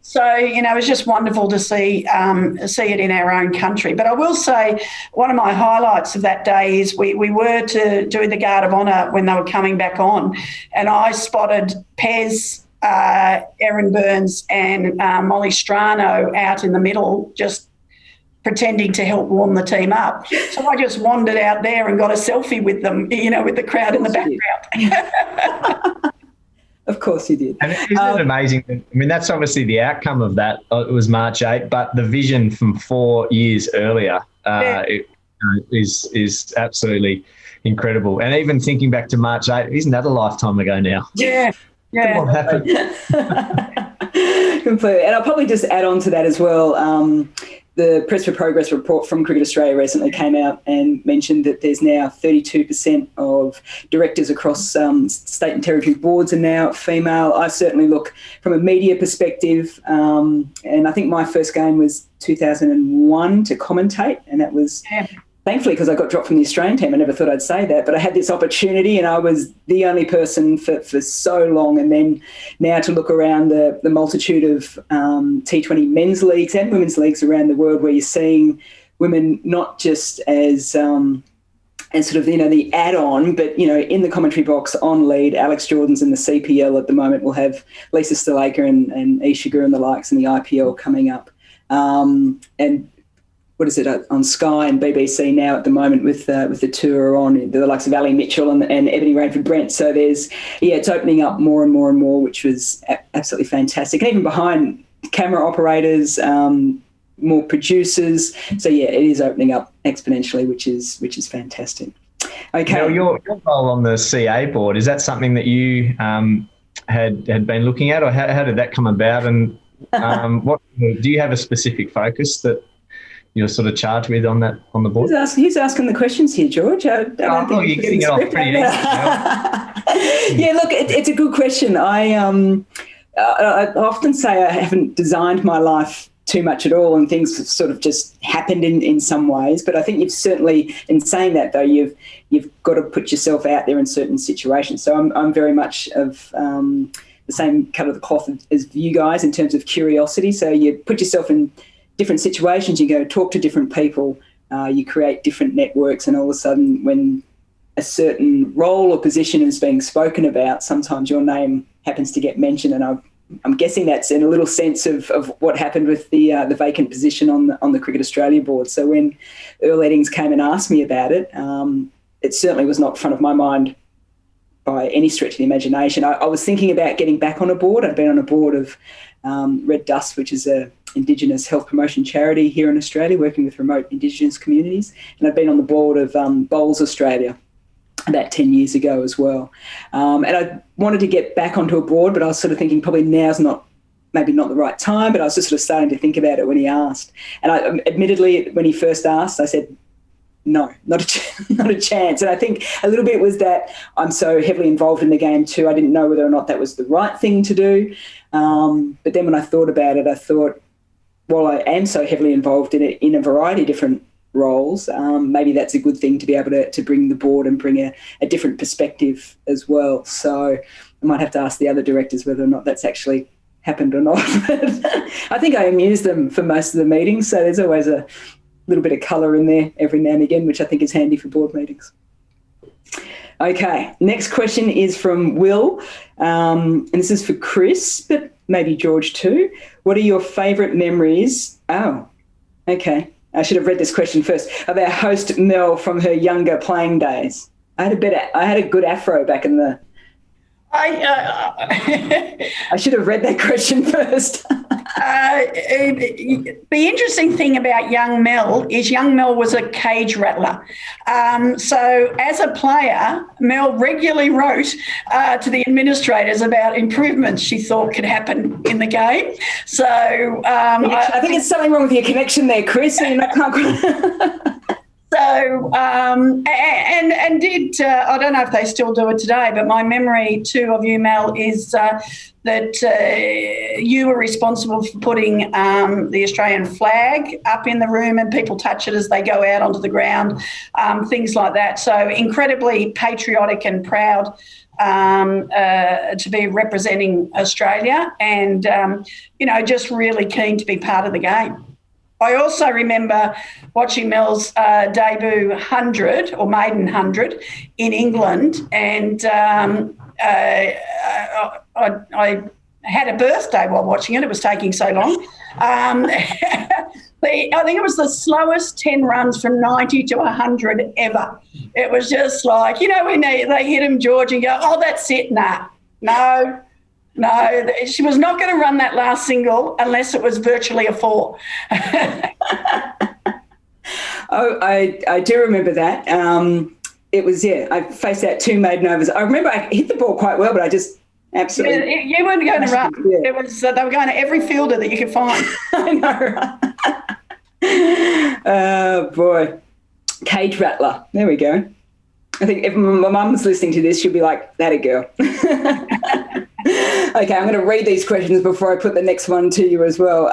So, it was just wonderful to see it in our own country. But I will say one of my highlights of that day is we were to do the Guard of Honour when they were coming back on, and I spotted Pez, Erin Burns and Molly Strano out in the middle just pretending to help warm the team up. So I just wandered out there and got a selfie with them, with the crowd in the background. Of course you did. And isn't it amazing? I mean, that's obviously the outcome of that. It was March 8, but the vision from 4 years earlier is absolutely incredible. And even thinking back to March 8, isn't that a lifetime ago now? Yeah. What happened? Completely. And I'll probably just add on to that as well. The Press for Progress report from Cricket Australia recently came out and mentioned that there's now 32% of directors across state and territory boards are now female. I certainly look from a media perspective, and I think my first game was 2001 to commentate, and that was thankfully because I got dropped from the Australian team. I never thought I'd say that, but I had this opportunity and I was the only person for so long. And then now to look around the multitude of T20 men's leagues and women's leagues around the world where you're seeing women not just as sort of, the add-on, but, in the commentary box on lead. Alex Jordan's in the CPL at the moment. We'll have Lisa Stalaker and Ishiga and the likes in the IPL coming up. And what is it, on Sky and BBC now at the moment with the tour on, the likes of Ali Mitchell and Ebony Rainford-Brent. So it's opening up more and more and more, which was absolutely fantastic. And even behind camera operators, more producers. So, it is opening up exponentially, which is fantastic. Okay. Now, your role on the CA board, is that something that you had been looking at, or how did that come about? And what do you have a specific focus that you're sort of charged with on the board? Who's asking the questions here, George? I don't think you're getting it off pretty easy. Yeah, look, it's a good question. I often say I haven't designed my life too much at all, and things sort of just happened in some ways. But I think you've certainly, in saying that though, you've got to put yourself out there in certain situations. So I'm very much of the same cut of the cloth as you guys in terms of curiosity. So you put yourself in different situations, you go talk to different people, you create different networks, and all of a sudden when a certain role or position is being spoken about, sometimes your name happens to get mentioned. And I'm guessing that's in a little sense of what happened with the vacant position on the Cricket Australia board. So when Earl Eddings came and asked me about it, it certainly was not front of my mind by any stretch of the imagination. I was thinking about getting back on a board. I'd been on a board of Red Dust, which is a Indigenous health promotion charity here in Australia, working with remote Indigenous communities. And I've been on the board of Bowls Australia about 10 years ago as well. And I wanted to get back onto a board, but I was sort of thinking probably now's maybe not the right time, but I was just sort of starting to think about it when he asked. And I admittedly, when he first asked, I said, no, not a chance. And I think a little bit was that I'm so heavily involved in the game too. I didn't know whether or not that was the right thing to do. But then when I thought about it, I thought, while I am so heavily involved in it in a variety of different roles, maybe that's a good thing to be able to bring the board and bring a different perspective as well. So I might have to ask the other directors whether or not that's actually happened or not. I think I amuse them for most of the meetings, so there's always a little bit of colour in there every now and again, which I think is handy for board meetings. Okay, next question is from Will, and this is for Chris, but maybe George too. What are your favourite memories? Oh, okay. I should have read this question first. Of our host Mel from her younger playing days. I had a good afro back in the. I should have read that question first. The interesting thing about young Mel is young Mel was a cage rattler. So as a player, Mel regularly wrote to the administrators about improvements she thought could happen in the game. So I think it's something wrong with your connection there, Chris. So you're not. So And did I don't know if they still do it today, but my memory too of you, Mel, is that you were responsible for putting the Australian flag up in the room, and people touch it as they go out onto the ground, things like that. So incredibly patriotic and proud to be representing Australia, and just really keen to be part of the game. I also remember watching Mel's debut 100 or maiden 100 in England, and I had a birthday while watching it. It was taking so long. I think it was the slowest 10 runs from 90 to 100 ever. It was just like, when they hit him, George, and go, oh, that's it. No, she was not going to run that last single unless it was virtually a 4. Oh, I do remember that. It was, I faced out 2 maiden overs. I remember I hit the ball quite well, but I just absolutely... You weren't going to run. Yeah. It was, they were going to every fielder that you could find. I know. Oh, boy. Cage rattler. There we go. I think if my mum's listening to this, she'll be like, that a girl. Okay, I'm going to read these questions before I put the next one to you as well.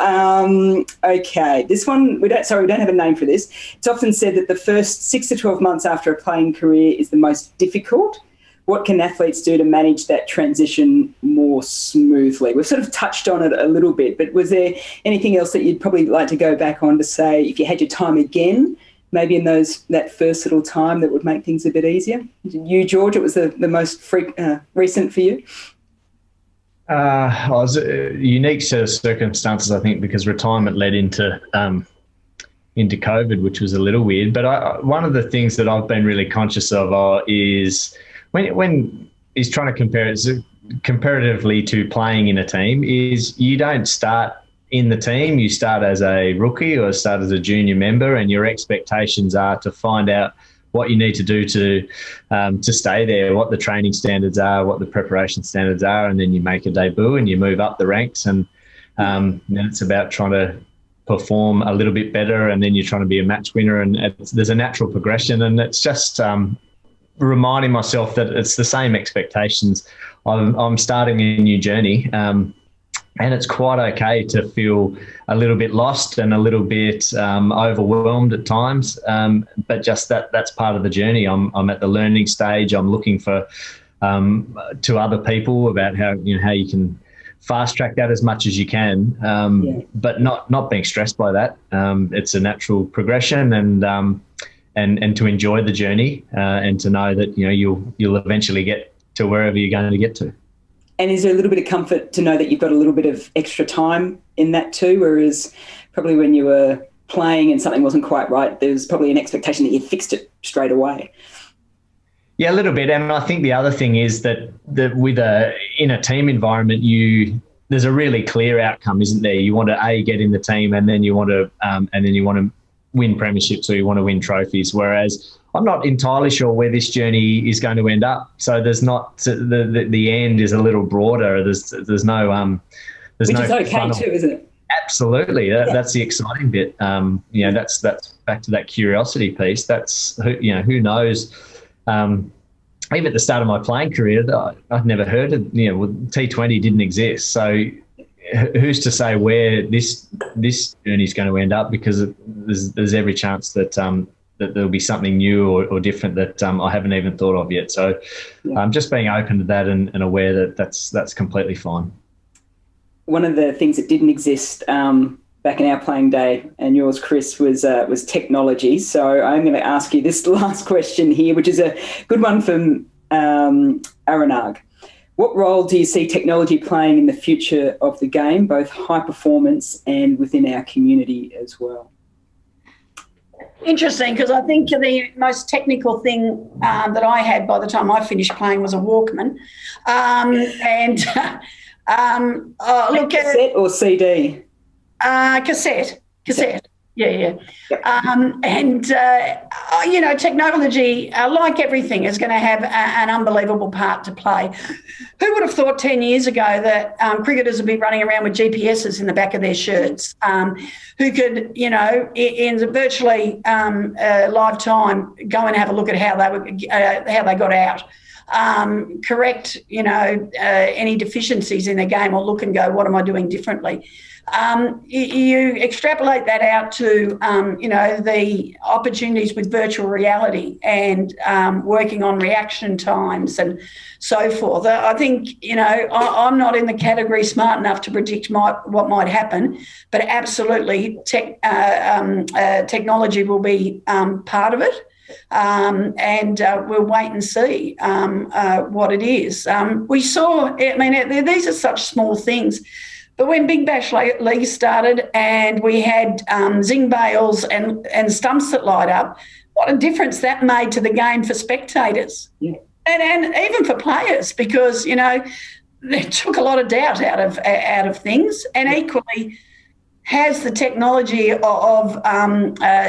Okay, this one, we don't have a name for this. It's often said that the first 6 to 12 months after a playing career is the most difficult. What can athletes do to manage that transition more smoothly? We've sort of touched on it a little bit, but was there anything else that you'd probably like to go back on to say, if you had your time again, maybe in that first little time, that would make things a bit easier? You, George, it was the most recent for you? It was a unique set of circumstances, I think, because retirement led into COVID, which was a little weird. But one of the things that I've been really conscious of is when he's trying to compare it comparatively to playing in a team, is you don't start in the team, you start as a rookie or start as a junior member, and your expectations are to find out what you need to do to stay there, what the training standards are, what the preparation standards are, and then you make a debut and you move up the ranks, and then it's about trying to perform a little bit better, and then you're trying to be a match winner, and there's a natural progression, and it's just reminding myself that it's the same expectations. I'm starting a new journey, and it's quite okay to feel a little bit lost and a little bit overwhelmed at times. But just that's part of the journey. I'm at the learning stage. I'm looking for to other people about how you can fast track that as much as you can, but not being stressed by that. It's a natural progression, and to enjoy the journey, and to know that you'll eventually get to wherever you're going to get to. And is there a little bit of comfort to know that you've got a little bit of extra time in that too, whereas probably when you were playing and something wasn't quite right, there's probably an expectation that you fixed it straight away? Yeah, a little bit. And I think the other thing is that in a team environment, there's a really clear outcome, isn't there? You want to get in the team, and then you want to win premierships, or you want to win trophies. Whereas I'm not entirely sure where this journey is going to end up. So there's not the end is a little broader. There's no which is okay too, isn't it? Absolutely, that's the exciting bit. That's back to that curiosity piece. That's who knows. Even at the start of my playing career, I'd never heard of T20 didn't exist. So who's to say where this journey is going to end up? Because there's every chance that that there'll be something new or different that I haven't even thought of yet. So just being open to that and aware that that's completely fine. One of the things that didn't exist back in our playing day, and yours, Chris, was technology. So I'm going to ask you this last question here, which is a good one from Aranag. What role do you see technology playing in the future of the game, both high performance and within our community as well? Interesting, because I think the most technical thing that I had by the time I finished playing was a Walkman. Look, cassette or CD? Cassette. Yeah. Technology, like everything, is going to have an unbelievable part to play. Who would have thought 10 years ago that cricketers would be running around with GPSs in the back of their shirts, who could, in virtually live time, go and have a look at how they got out, correct, any deficiencies in their game, or look and go, what am I doing differently? You extrapolate that out to, the opportunities with virtual reality and working on reaction times and so forth. I think, I'm not in the category smart enough to predict what might happen, but absolutely technology will be part of it. We'll wait and see what it is. We saw, these are such small things. But when Big Bash League started and we had zing bails and stumps that light up, what a difference that made to the game for spectators. Yeah. And even for players, because, it took a lot of doubt out of things. And equally, has the technology of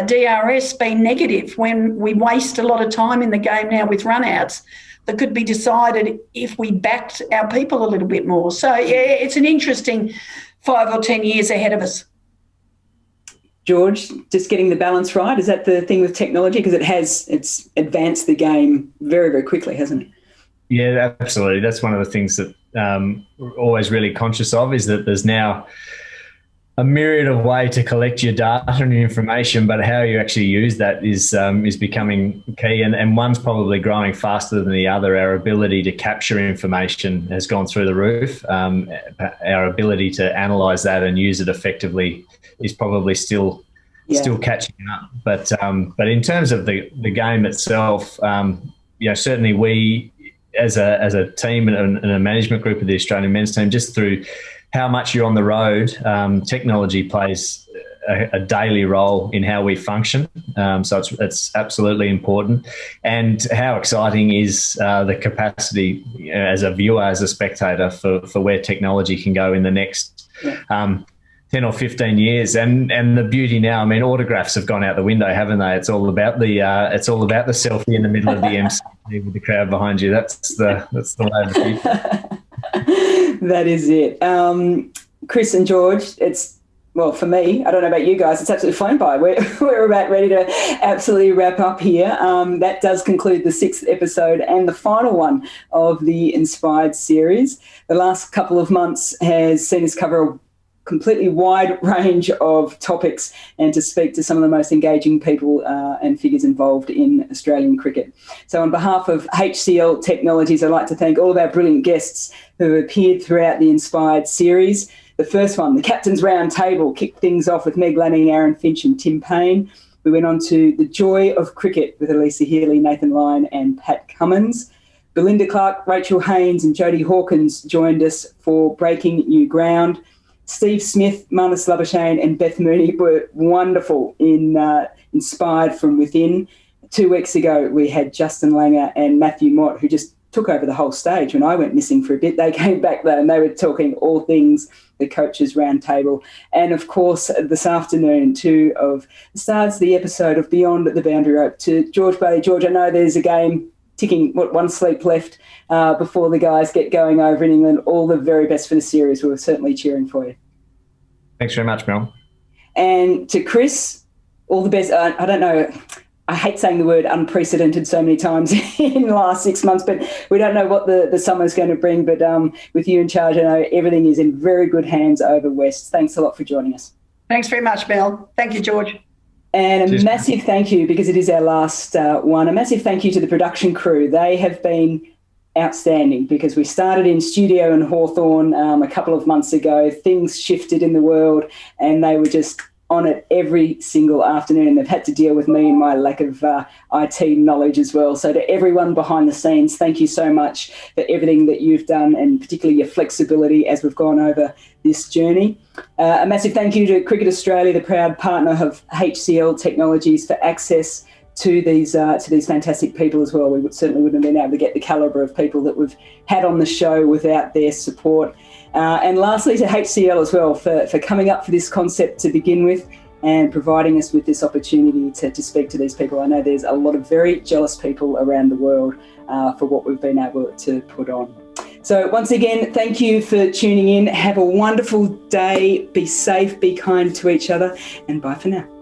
DRS been negative when we waste a lot of time in the game now with run-outs that could be decided if we backed our people a little bit more? So, it's an interesting 5 or 10 years ahead of us. George, just getting the balance right, is that the thing with technology? Because it's advanced the game very, very quickly, hasn't it? Yeah, absolutely. That's one of the things that we're always really conscious of, is that there's now a myriad of ways to collect your data and your information, but how you actually use that is becoming key, and one's probably growing faster than the other. Our ability to capture information has gone through the roof. Our ability to analyse that and use it effectively is probably still catching up. But in terms of the game itself, certainly we as a team and a management group of the Australian men's team, just through how much you're on the road, technology plays a daily role in how we function. So it's absolutely important. And how exciting is the capacity as a viewer, as a spectator, for where technology can go in the next 10 or 15 years. And the beauty now, autographs have gone out the window, haven't they? It's all about the selfie in the middle of the MC with the crowd behind you. That's the way of the future. That is it. Chris and George, for me, I don't know about you guys, it's absolutely flown by. We're about ready to absolutely wrap up here. That does conclude the 6th episode and the final one of the Inspired series. The last couple of months has seen us cover a completely wide range of topics and to speak to some of the most engaging people and figures involved in Australian cricket. So on behalf of HCL Technologies, I'd like to thank all of our brilliant guests who have appeared throughout the Inspired series. The first one, the Captain's Round Table, kicked things off with Meg Lanning, Aaron Finch and Tim Payne. We went on to The Joy of Cricket with Elisa Healy, Nathan Lyon and Pat Cummins. Belinda Clark, Rachel Haynes and Jodie Hawkins joined us for Breaking New Ground. Steve Smith, Manus Labuschagne and Beth Mooney were wonderful in Inspired from Within. 2 weeks ago, we had Justin Langer and Matthew Mott, who just took over the whole stage. When I went missing for a bit, they came back though, and they were talking all things the Coaches Roundtable. And of course, this afternoon, 2 of the stars of the episode of Beyond the Boundary Rope, to George Bailey. George, I know there's a game ticking, one sleep left before the guys get going over in England. All the very best for the series. We're certainly cheering for you. Thanks very much, Mel. And to Chris, all the best. I don't know, I hate saying the word unprecedented so many times in the last 6 months, but we don't know what the summer's going to bring. But with you in charge, I know everything is in very good hands over West. Thanks a lot for joining us. Thanks very much, Mel. Thank you, George. And a massive thank you, because it is our last one, a massive thank you to the production crew. They have been outstanding, because we started in studio in Hawthorne a couple of months ago. Things shifted in the world and they were just on it every single afternoon, and they've had to deal with me and my lack of IT knowledge as well. So to everyone behind the scenes, thank you so much for everything that you've done, and particularly your flexibility as we've gone over this journey. A massive thank you to Cricket Australia, the proud partner of HCL Technologies, for access to these fantastic people as well. We certainly wouldn't have been able to get the calibre of people that we've had on the show without their support. And lastly, to HCL as well for coming up for this concept to begin with. and providing us with this opportunity to speak to these people. I know there's a lot of very jealous people around the world for what we've been able to put on. So once again, thank you for tuning in. Have a wonderful day. Be safe, be kind to each other, and bye for now.